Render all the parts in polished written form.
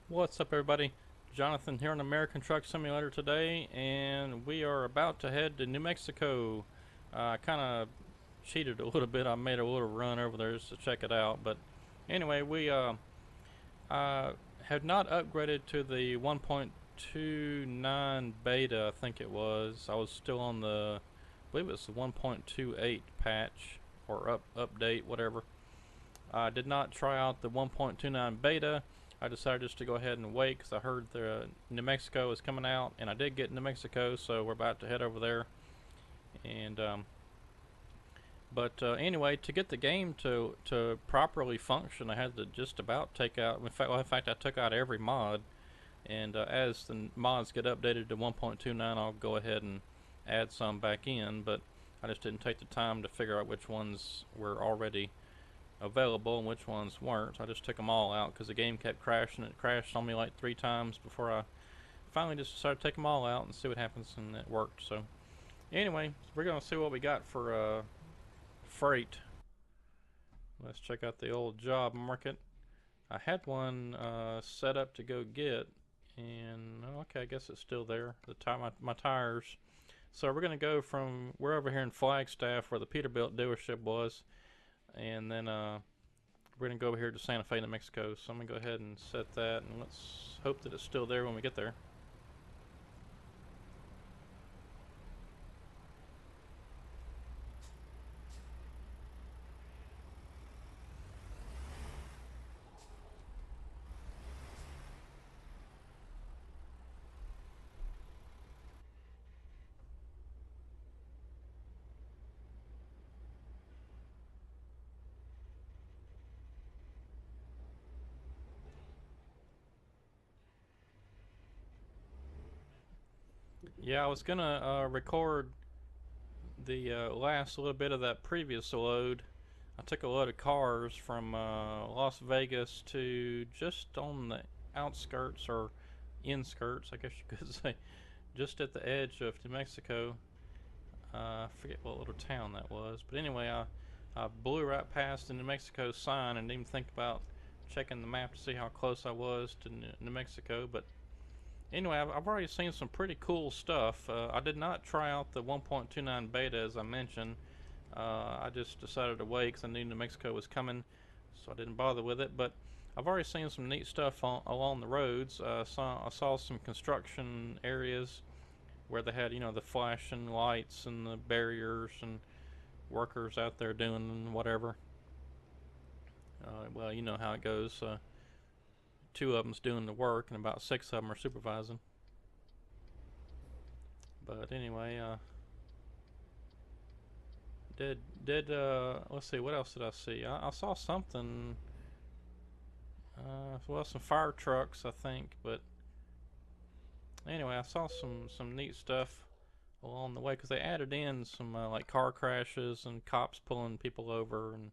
What's up, everybody? Jonathan here on American Truck Simulator today, and we are about to head to New Mexico. I kind of cheated a little bit. I made a little run over there just to check it out. But anyway, we have not upgraded to the 1.29 beta, I think it was. I was still on the, I believe it was the 1.28 patch or update, whatever. I did not try out the 1.29 beta. I decided just to go ahead and wait because I heard the New Mexico is coming out, and I did get New Mexico, so we're about to head over there. And anyway, to get the game to properly function, I had to just about take out. In fact, I took out every mod. And as the mods get updated to 1.29, I'll go ahead and add some back in. But I just didn't take the time to figure out which ones were already available and which ones weren't. So I just took them all out because the game kept crashing. It crashed on me like 3 times before I finally just decided to take them all out and see what happens, and it worked. So anyway, we're gonna see what we got for freight. Let's check out the old job market. I had one set up to go get, and okay, I guess it's still there. My tires. So we're gonna go from, we're over here in Flagstaff where the Peterbilt dealership was, and then we're gonna go over here to Santa Fe, New Mexico. So I'm gonna go ahead and set that, and let's hope that it's still there when we get there. Yeah, I was gonna record the last little bit of that previous load. I took a load of cars from Las Vegas to just on the outskirts or inskirts, I guess you could say, just at the edge of New Mexico. I forget what little town that was, but anyway, I blew right past the New Mexico sign and didn't even think about checking the map to see how close I was to New Mexico. But anyway, I've already seen some pretty cool stuff. I did not try out the 1.29 beta as I mentioned. I just decided to wait because I knew New Mexico was coming, so I didn't bother with it. But I've already seen some neat stuff along the roads. I saw some construction areas where they had, the flashing lights and the barriers and workers out there doing whatever. Well, you know how it goes. Two of them's doing the work, and about 6 of them are supervising. But anyway, let's see, what else did I see? I saw something. Well, some fire trucks, I think. But anyway, I saw some neat stuff along the way because they added in some like car crashes and cops pulling people over and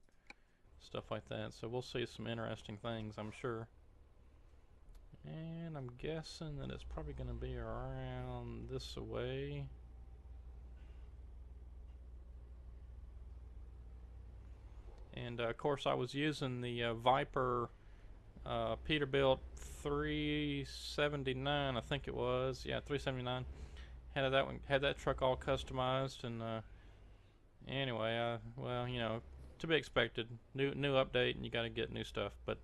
stuff like that. So we'll see some interesting things, I'm sure. And I'm guessing that it's probably going to be around this way. And of course, I was using the Viper Peterbilt 379, I think it was. Yeah, 379. Had that truck all customized, and anyway, well, to be expected. New update, and you got to get new stuff. But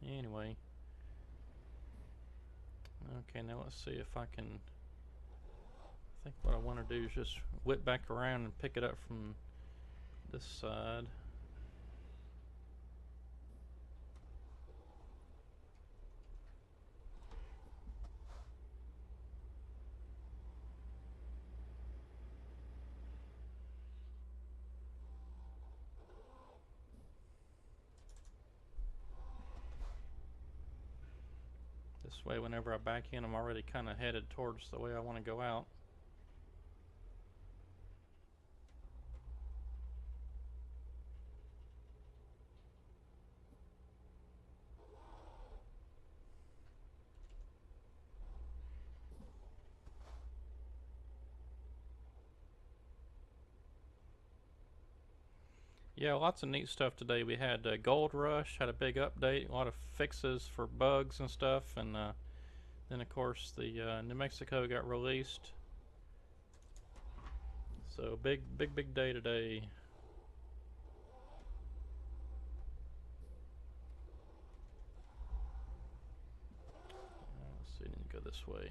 anyway, okay, now let's see if I can. I think what I want to do is just whip back around and pick it up from this side. This way, whenever I back in, I'm already kind of headed towards the way I want to go out. Yeah, lots of neat stuff today. We had Gold Rush had a big update, a lot of fixes for bugs and stuff, and then of course the New Mexico got released. So big day today. Let's see, I need to go this way.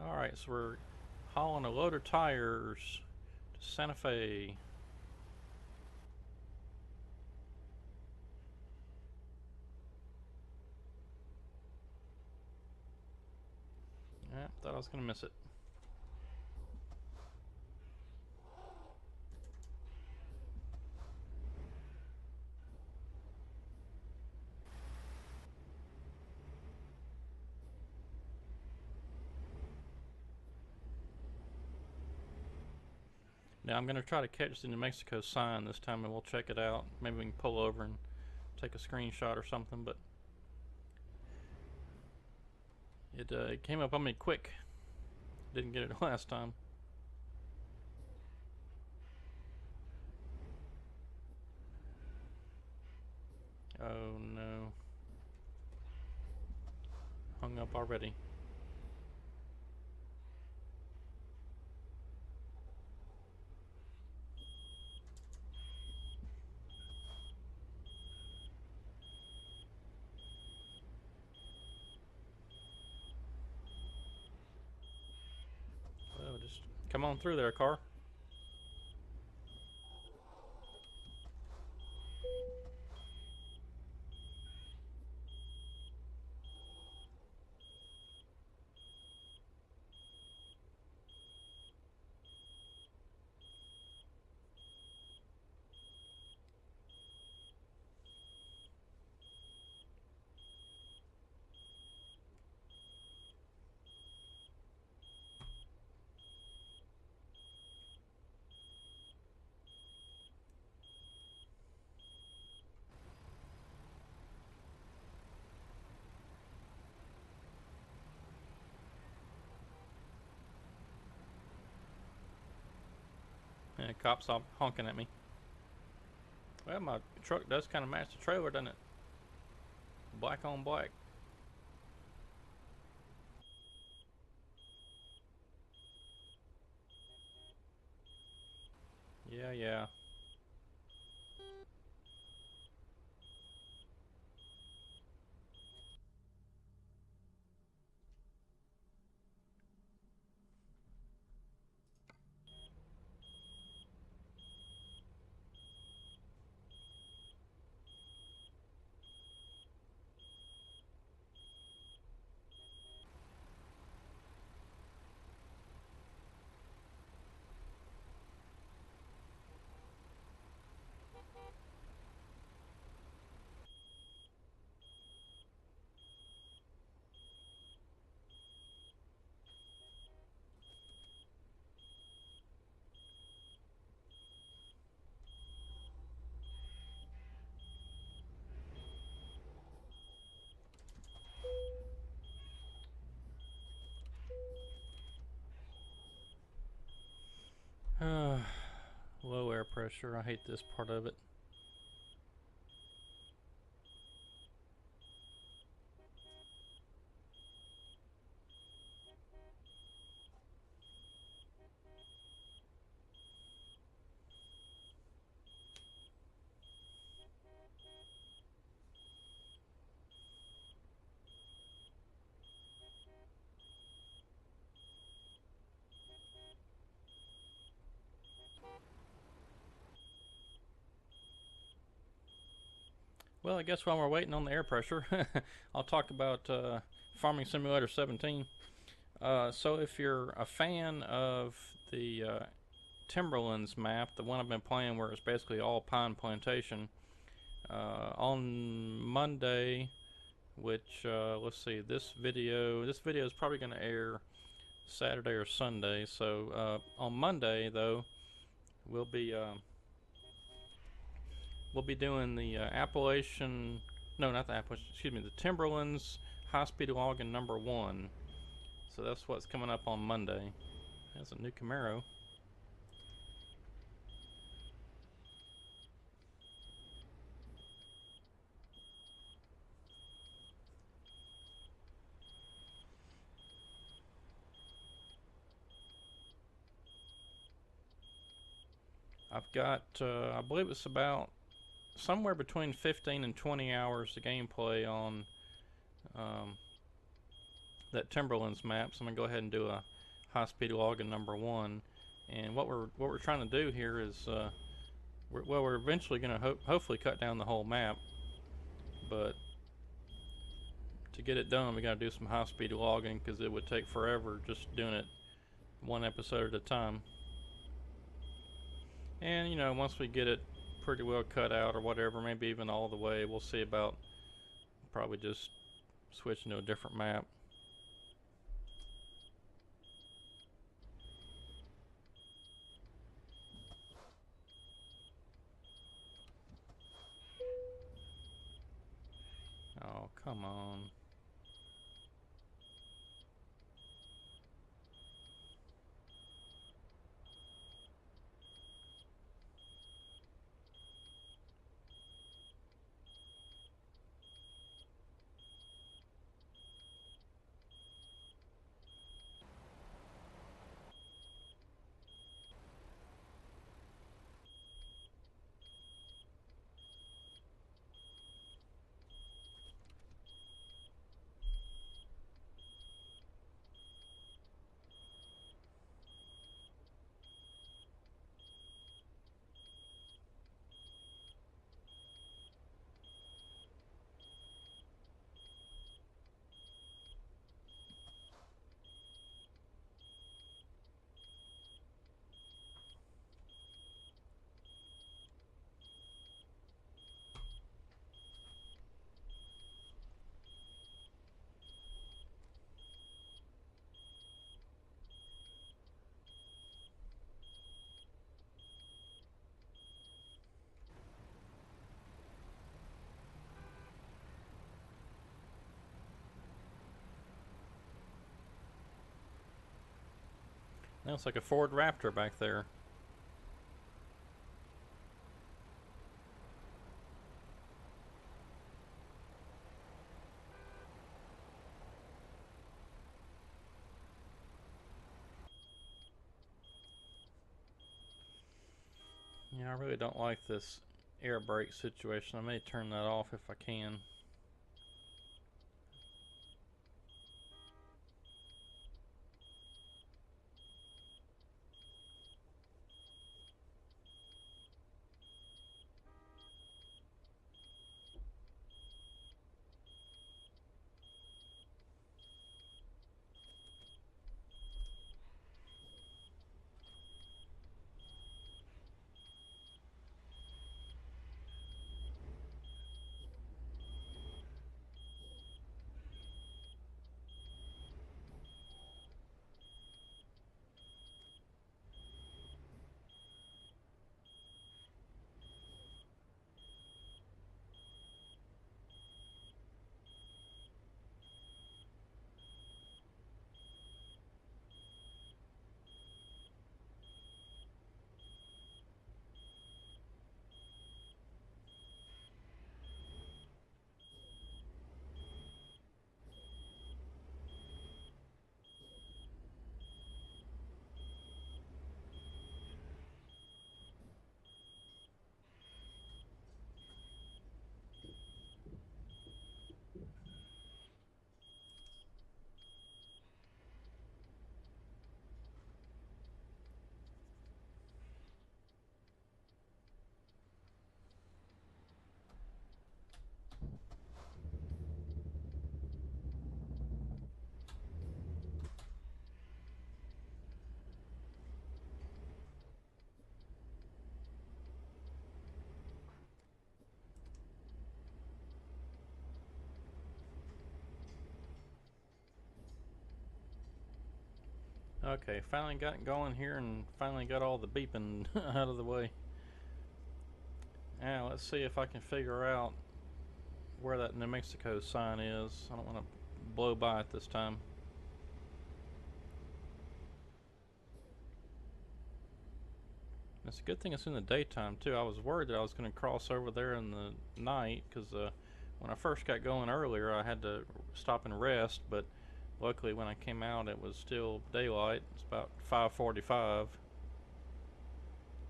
Alright, so we're hauling a load of tires to Santa Fe. Yeah, thought I was gonna miss it. Now I'm gonna try to catch the New Mexico sign this time, and we'll check it out. Maybe we can pull over and take a screenshot or something, but it came up on me quick. Didn't get it last time. Oh no. Hung up already. Well, just come on through there, car. Yeah, cops all honking at me. Well, my truck does kind of match the trailer, doesn't it? Black on black. Yeah, yeah. Low air pressure. I hate this part of it. Well, I guess while we're waiting on the air pressure, I'll talk about Farming Simulator 17. So if you're a fan of the Timberlands map, the one I've been playing where it's basically all pine plantation, on Monday which let's see, this video is probably going to air Saturday or Sunday. So on Monday though, we'll be uh, we'll be doing the Appalachian, no, not the Appalachian, excuse me, the Timberlands high speed logging #1. So that's what's coming up on Monday. That's a new Camaro. I've got, I believe it's about somewhere between 15 and 20 hours of gameplay on um, that Timberlands map. So I'm gonna go ahead and do a high-speed logging #1. And what we're trying to do here is, we're eventually gonna hopefully cut down the whole map, but to get it done, we gotta do some high-speed logging because it would take forever just doing it one episode at a time. And you know, once we get it pretty well cut out or whatever, maybe even all the way, we'll see about probably just switching to a different map. Oh, come on. That looks like a Ford Raptor back there. Yeah, I really don't like this air brake situation. I may turn that off if I can. Okay, finally got going here and finally got all the beeping out of the way. Now let's see if I can figure out where that New Mexico sign is. I don't want to blow by it this time. It's a good thing it's in the daytime too. I was worried that I was going to cross over there in the night because when I first got going earlier I had to stop and rest, but luckily when I came out it was still daylight. It's about 5:45,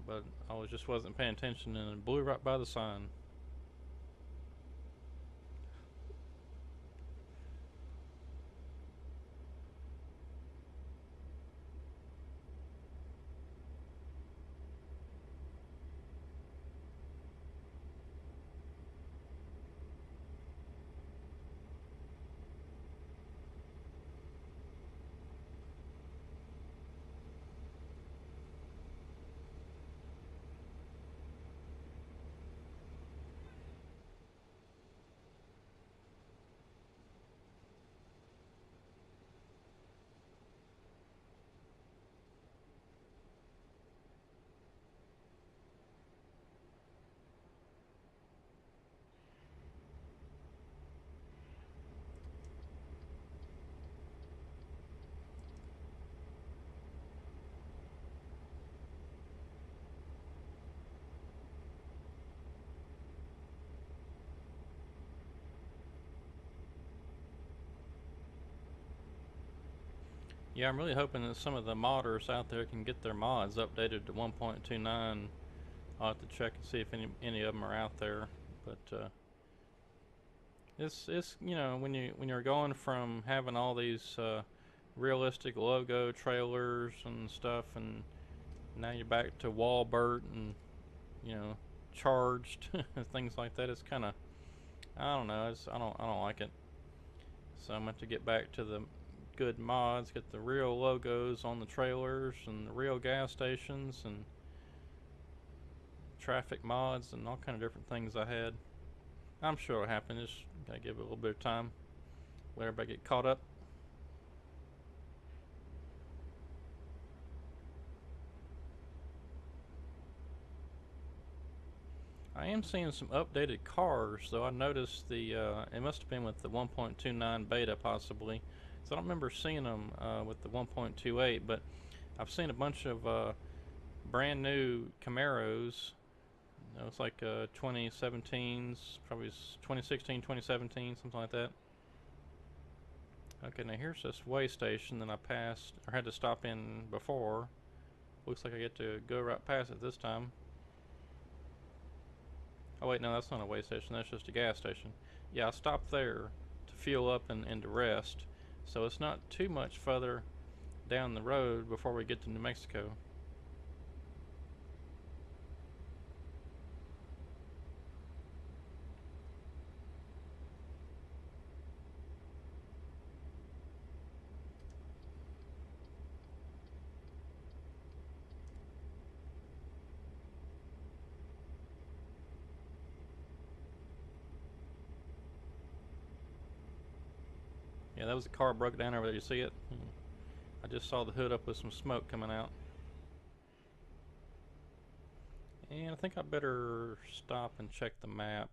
but I just wasn't paying attention and it blew right by the sign. Yeah, I'm really hoping that some of the modders out there can get their mods updated to 1.29. I'll have to check and see if any of them are out there. But it's you know when you're going from having all these realistic logo trailers and stuff, and now you're back to Walbert and you know charged things like that. It's kind of I don't know. I don't like it. So I'm going to have to get back to the good mods, get the real logos on the trailers and the real gas stations and traffic mods and all kind of different things I had. I'm sure it'll happen. Just gotta give it a little bit of time. Let everybody get caught up. I am seeing some updated cars, though. I noticed the it must have been with the 1.29 beta possibly. So I don't remember seeing them with the 1.28, but I've seen a bunch of brand new Camaros. You know, it's like 2017s, probably 2016, 2017, something like that. Okay, now here's this way station that I passed, or had to stop in before. Looks like I get to go right past it this time. Oh wait, no, that's not a way station, that's just a gas station. Yeah, I stopped there to fuel up and to rest. So it's not too much further down the road before we get to New Mexico. Yeah, that was a car broke down over there. You see it? I just saw the hood up with some smoke coming out. And I think I better stop and check the map.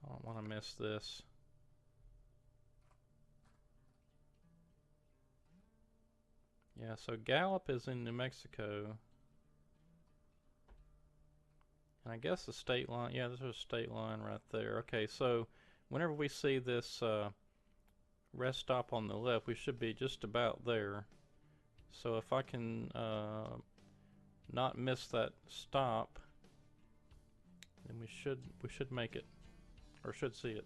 I don't want to miss this. Yeah, so Gallup is in New Mexico. And I guess the state line, yeah, there's a state line right there. Okay, so whenever we see this rest stop on the left, we should be just about there. So if I can not miss that stop, then we should make it, or should see it.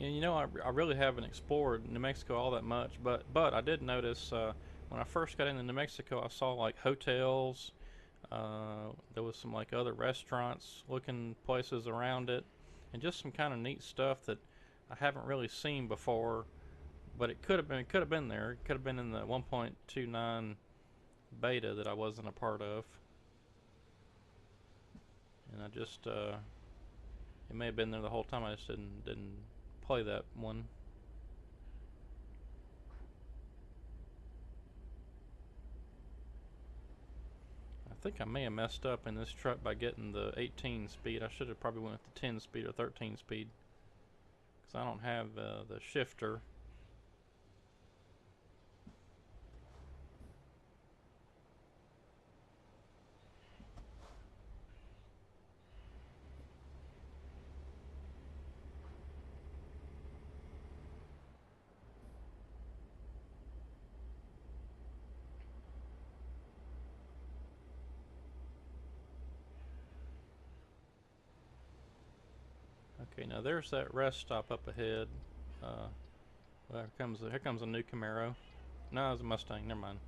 And you know, I really haven't explored New Mexico all that much, but I did notice when I first got into New Mexico, I saw like hotels. There was some like other restaurants looking places around it, and just some kind of neat stuff that I haven't really seen before. But it could have been there. It could have been in the 1.29 beta that I wasn't a part of, and I just it may have been there the whole time. I just didn't play that one. I think I may have messed up in this truck by getting the 18 speed. I should have probably went with the 10 speed or 13 speed, because I don't have the shifter. Okay, now there's that rest stop up ahead. Uh, well, here comes a new Camaro. No, it's a Mustang. Never mind.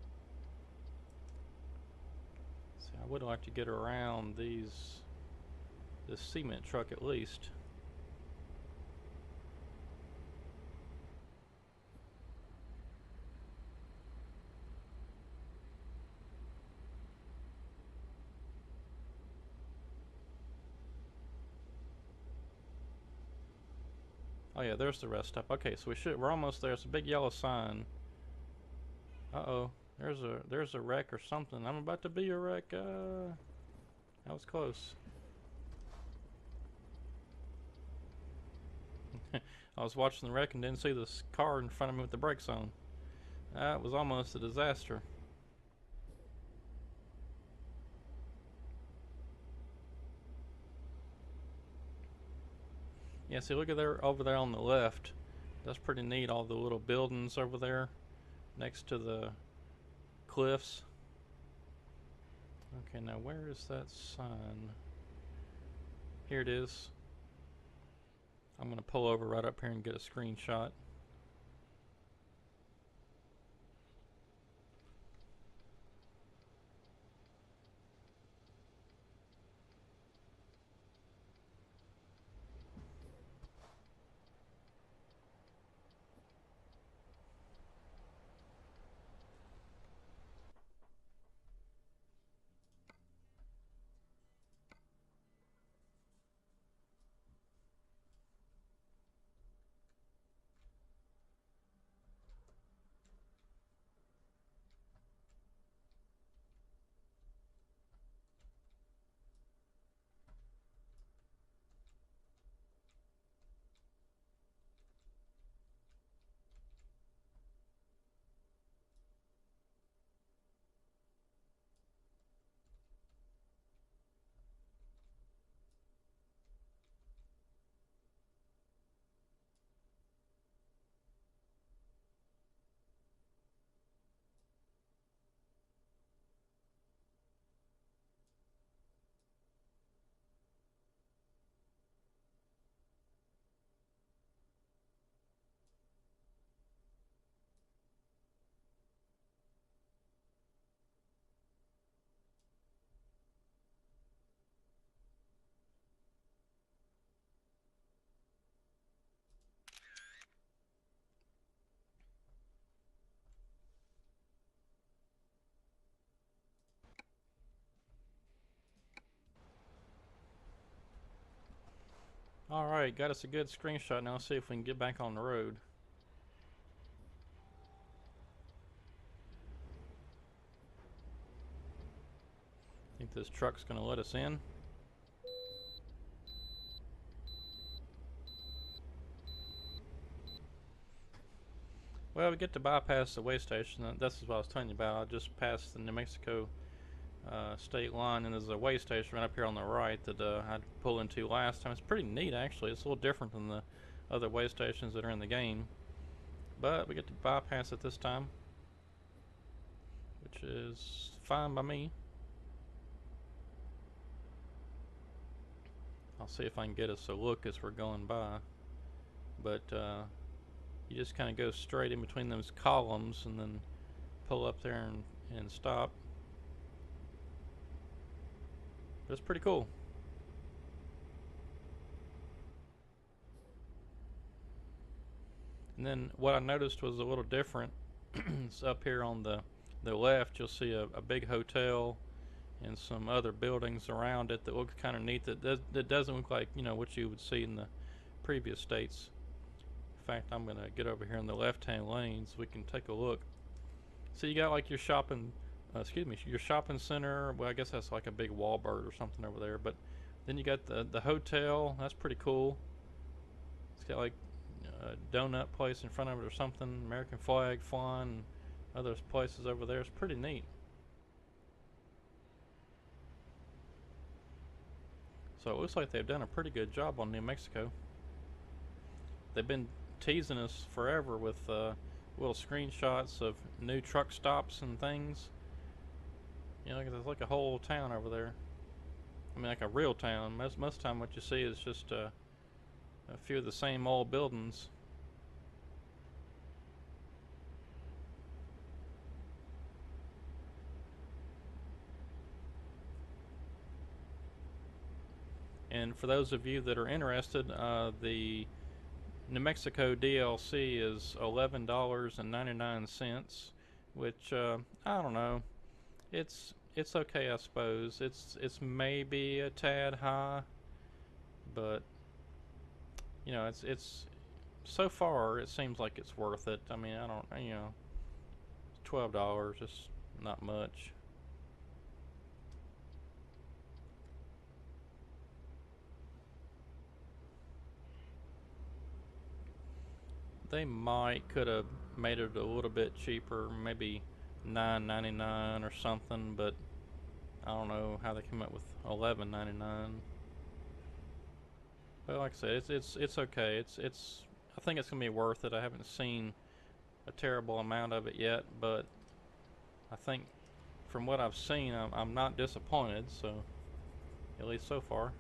See, I would like to get around this cement truck at least. Oh yeah, there's the rest stop. Okay, so we're almost there. It's a big yellow sign. Uh-oh. There's a wreck or something. I'm about to be a wreck. That was close. I was watching the wreck and didn't see this car in front of me with the brakes on. That was almost a disaster. Yeah, see, look at there over there on the left. That's pretty neat. All the little buildings over there next to the cliffs. Okay, now where is that sign? Here it is. I'm gonna pull over right up here and get a screenshot. Alright, got us a good screenshot. Now let's see if we can get back on the road. Think this truck's gonna let us in? Well, we get to bypass the way station. That's what I was telling you about. I just passed the New Mexico state line, and there's a way station right up here on the right that I had to pull into last time. It's pretty neat, actually. It's a little different than the other way stations that are in the game. But we get to bypass it this time, which is fine by me. I'll see if I can get us a look as we're going by. but you just kind of go straight in between those columns and then pull up there and stop. But it's pretty cool. And then what I noticed was a little different. It's up here on the left. You'll see a big hotel and some other buildings around it that looks kind of neat. That doesn't look like what you would see in the previous states. In fact, I'm gonna get over here in the left-hand lane so we can take a look. So you got like your shopping, your shopping center. Well, I guess that's like a big Walmart or something over there. But then you got the hotel. That's pretty cool. It's got like a donut place in front of it or something. American flag flying. And other places over there. It's pretty neat. So it looks like they've done a pretty good job on New Mexico. They've been teasing us forever with little screenshots of new truck stops and things. There's like a whole town over there. I mean, like a real town. Most of the time, what you see is just a few of the same old buildings. And for those of you that are interested, the New Mexico DLC is $11.99, which I don't know. It's okay, I suppose. It's maybe a tad high, but it's so far it seems like it's worth it. I mean, I don't $12 is not much. They might could have made it a little bit cheaper, maybe $9.99 or something, but I don't know how they came up with $11.99. But like I said, it's okay. It's I think it's gonna be worth it. I haven't seen a terrible amount of it yet, but I think from what I've seen, I'm not disappointed. So at least so far.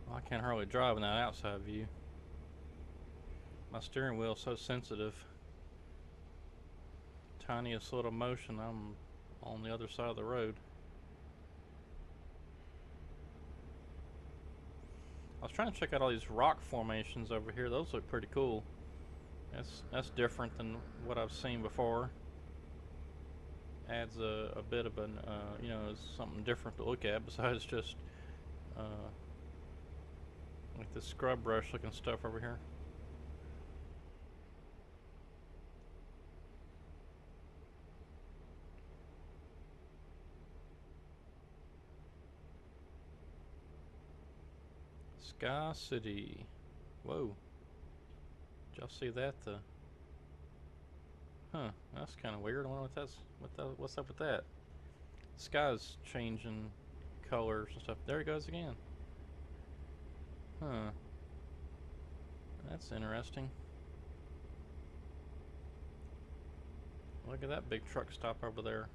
Well, I can't hardly drive in that outside view. My steering wheel's so sensitive. Tiniest little motion, I'm on the other side of the road. I was trying to check out all these rock formations over here. Those look pretty cool. That's different than what I've seen before. Adds a bit of an something different to look at besides just uh, like this scrub brush looking stuff over here. Sky City. Whoa. Did y'all see that? That's kind of weird. I wonder what's up with that. The sky's changing colors and stuff. There it goes again. Huh. That's interesting. Look at that big truck stop over there.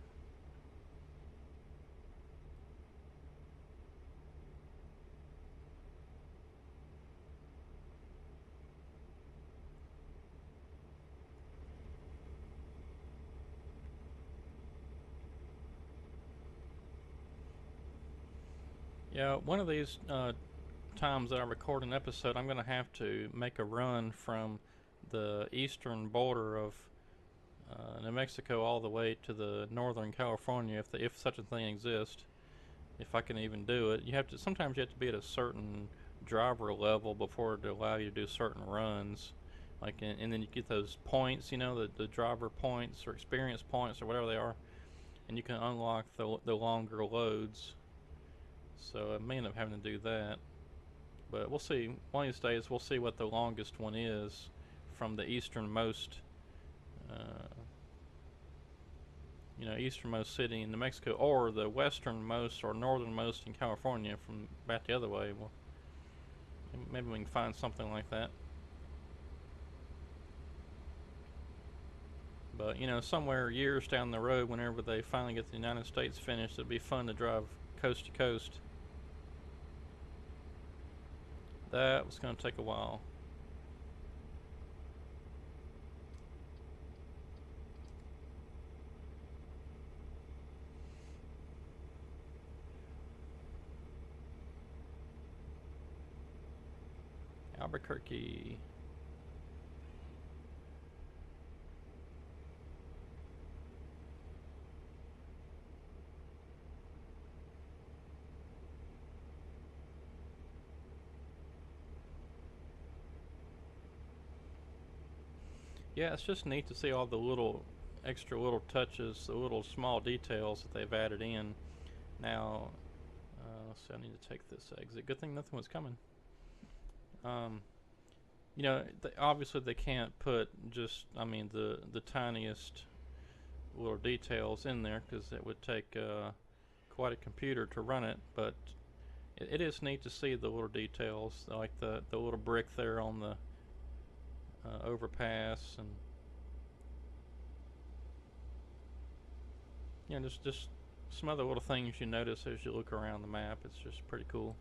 Yeah, one of these times that I record an episode, I'm going to have to make a run from the eastern border of New Mexico all the way to the northern California, if such a thing exists. If I can even do it, you have to. Sometimes you have to be at a certain driver level before to allow you to do certain runs. Like, and then you get those points, the driver points or experience points or whatever they are, and you can unlock the longer loads. So I may end up having to do that. But we'll see. One of these days, we'll see what the longest one is from the easternmost, uh, easternmost city in New Mexico, or the westernmost or northernmost in California from back the other way. Well, maybe we can find something like that. But somewhere years down the road, whenever they finally get the United States finished, it'd be fun to drive coast to coast. That was going to take a while. Albuquerque. Yeah, it's just neat to see all the little extra little touches, the little small details that they've added in. Now, let's see, I need to take this exit. Good thing nothing was coming. Um, obviously they can't put just, the tiniest little details in there because it would take quite a computer to run it. But it is neat to see the little details, like the little brick there on the overpass, and just some other little things you notice as you look around the map. It's just pretty cool.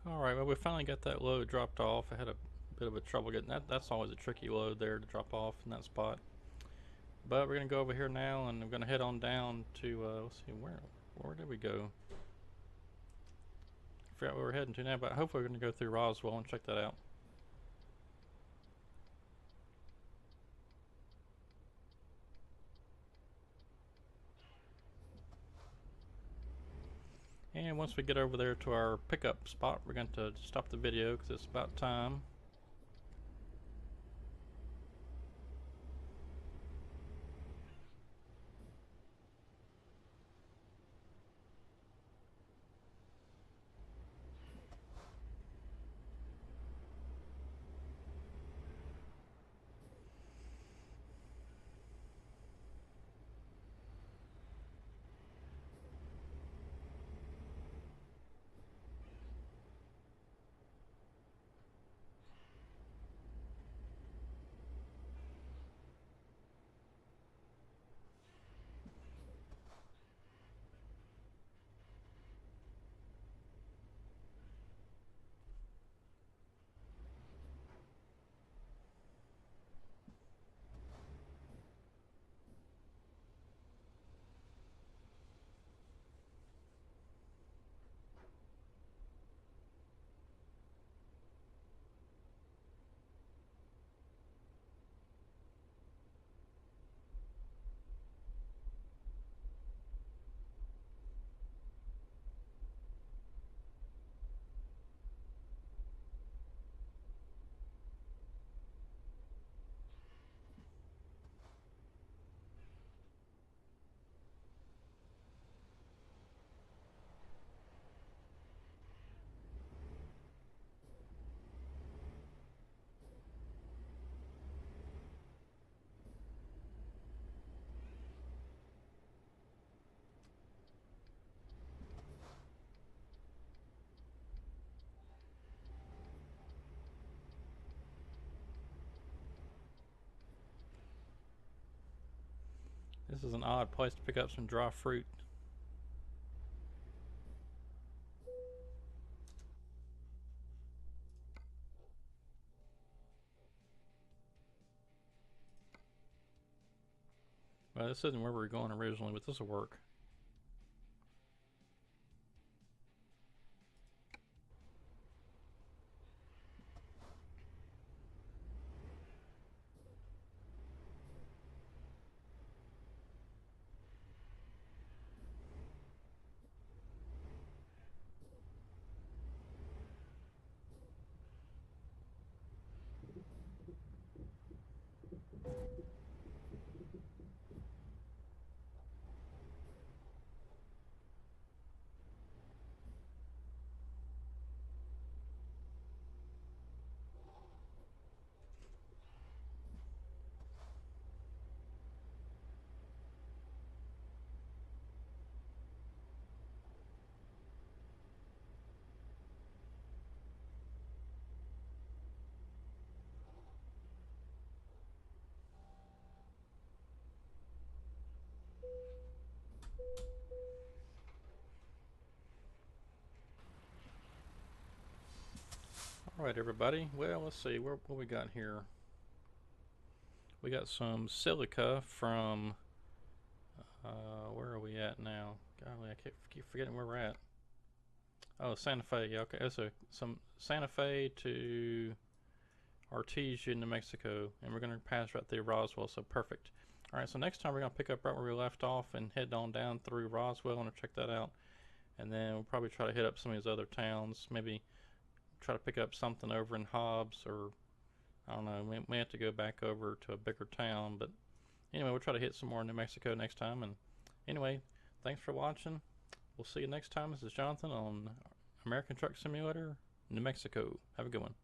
Alright, well we finally got that load dropped off. I had a bit of a trouble getting that. That's always a tricky load there to drop off in that spot. But we're gonna go over here now and I'm gonna head on down to let's see, where did we go? I forgot where we're heading to now, but hopefully we're gonna go through Roswell and check that out. And once we get over there to our pickup spot, we're going to stop the video because it's about time. This is an odd place to pick up some dry fruit. Well, this isn't where we were going originally, but this will work. Alright everybody, well let's see, what we got here. We got some silica from, where are we at now? Golly, I keep forgetting where we're at. Oh, Santa Fe, yeah, okay, that's some Santa Fe to Artesia, New Mexico, and we're gonna pass right through Roswell, so perfect. Alright, so next time we're gonna pick up right where we left off and head on down through Roswell and check that out. And then we'll probably try to hit up some of these other towns, maybe try to pick up something over in Hobbs, or I don't know, we may have to go back over to a bigger town, but anyway, we'll try to hit some more in New Mexico next time. And anyway, thanks for watching. We'll see you next time. This is Jonathan on American Truck Simulator, New Mexico. Have a good one.